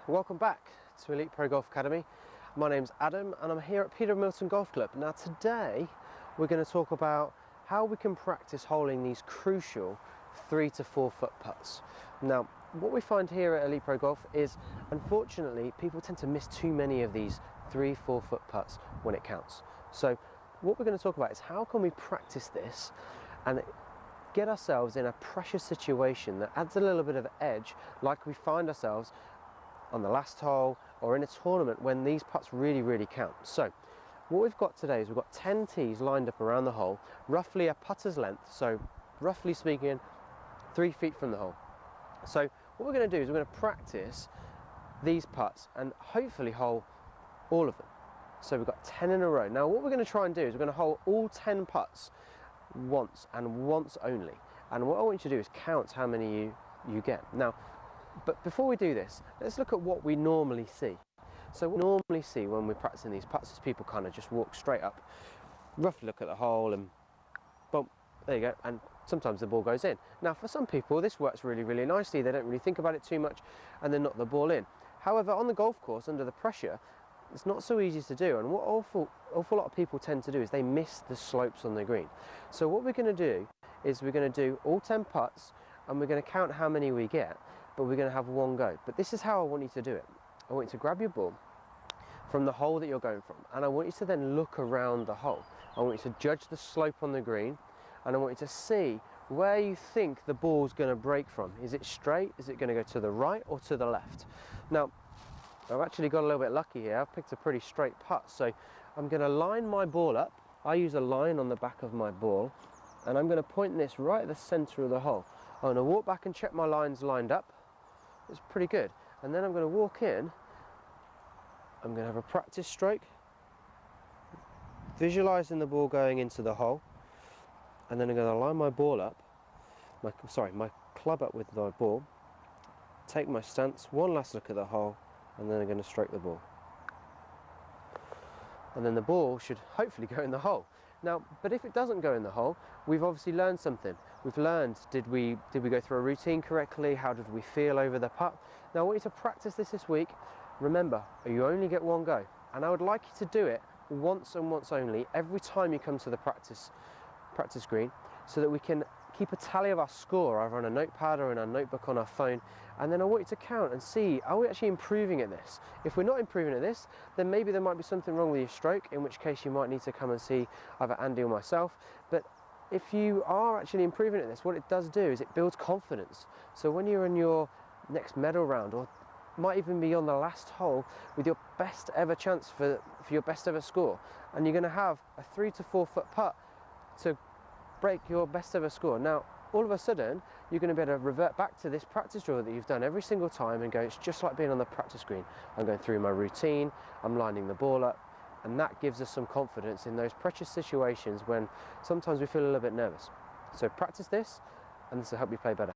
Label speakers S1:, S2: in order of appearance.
S1: Welcome back to Elite Pro Golf Academy. My name's Adam and I'm here at Peter Milton Golf Club. Now today we're going to talk about how we can practice holing these crucial 3 to 4 foot putts. Now what we find here at Elite Pro Golf is unfortunately people tend to miss too many of these 3-4 foot putts when it counts. So what we're going to talk about is how can we practice this and get ourselves in a pressure situation that adds a little bit of edge, like we find ourselves on the last hole or in a tournament when these putts really count. So what we've got today is we've got 10 tees lined up around the hole, roughly a putter's length, so roughly speaking 3 feet from the hole. So what we're going to do is we're going to practice these putts and hopefully hole all of them. So we've got 10 in a row. Now what we're going to try and do is we're going to hole all 10 putts once and once only, and what I want you to do is count how many you get. Now but before we do this, let's look at what we normally see. So what we normally see when we're practicing these putts is people kind of just walk straight up, roughly look at the hole and boom, there you go, and sometimes the ball goes in. Now for some people this works really nicely, they don't really think about it too much and they knock the ball in. However, on the golf course under the pressure it's not so easy to do, and what awful lot of people tend to do is they miss the slopes on the green. So what we're going to do is we're going to do all 10 putts and we're going to count how many we get, but we're going to have one go. But this is how I want you to do it. I want you to grab your ball from the hole that you're going from, and I want you to then look around the hole. I want you to judge the slope on the green, and I want you to see where you think the ball's going to break from. Is it straight? Is it going to go to the right or to the left? Now I've actually got a little bit lucky here. I've picked a pretty straight putt, so I'm going to line my ball up. I use a line on the back of my ball, and I'm going to point this right at the center of the hole. I'm going to walk back and check my lines lined up. It's pretty good, and then I'm going to walk in. I'm going to have a practice stroke, visualizing the ball going into the hole, and then I'm going to line my ball up, my club up with my ball, take my stance, one last look at the hole, and then I'm going to stroke the ball. And then the ball should hopefully go in the hole. Now, but if it doesn't go in the hole, we've obviously learned something. We've learned, did we go through a routine correctly? How did we feel over the putt? Now I want you to practice this week. Remember, you only get one go. And I would like you to do it once and once only, every time you come to the practice green, so that we can keep a tally of our score either on a notepad or in our notebook on our phone, and then I want you to count and see, are we actually improving at this? If we're not improving at this, then maybe there might be something wrong with your stroke, in which case you might need to come and see either Andy or myself. But if you are actually improving at this, what it does do is it builds confidence. So when you're in your next medal round, or might even be on the last hole with your best ever chance for your best ever score, and you're going to have a 3 to 4 foot putt to break your best ever score. Now all of a sudden you're going to be able to revert back to this practice drill that you've done every single time and go, it's just like being on the practice green. I'm going through my routine, I'm lining the ball up, and that gives us some confidence in those precious situations when sometimes we feel a little bit nervous. So practice this, and this will help you play better.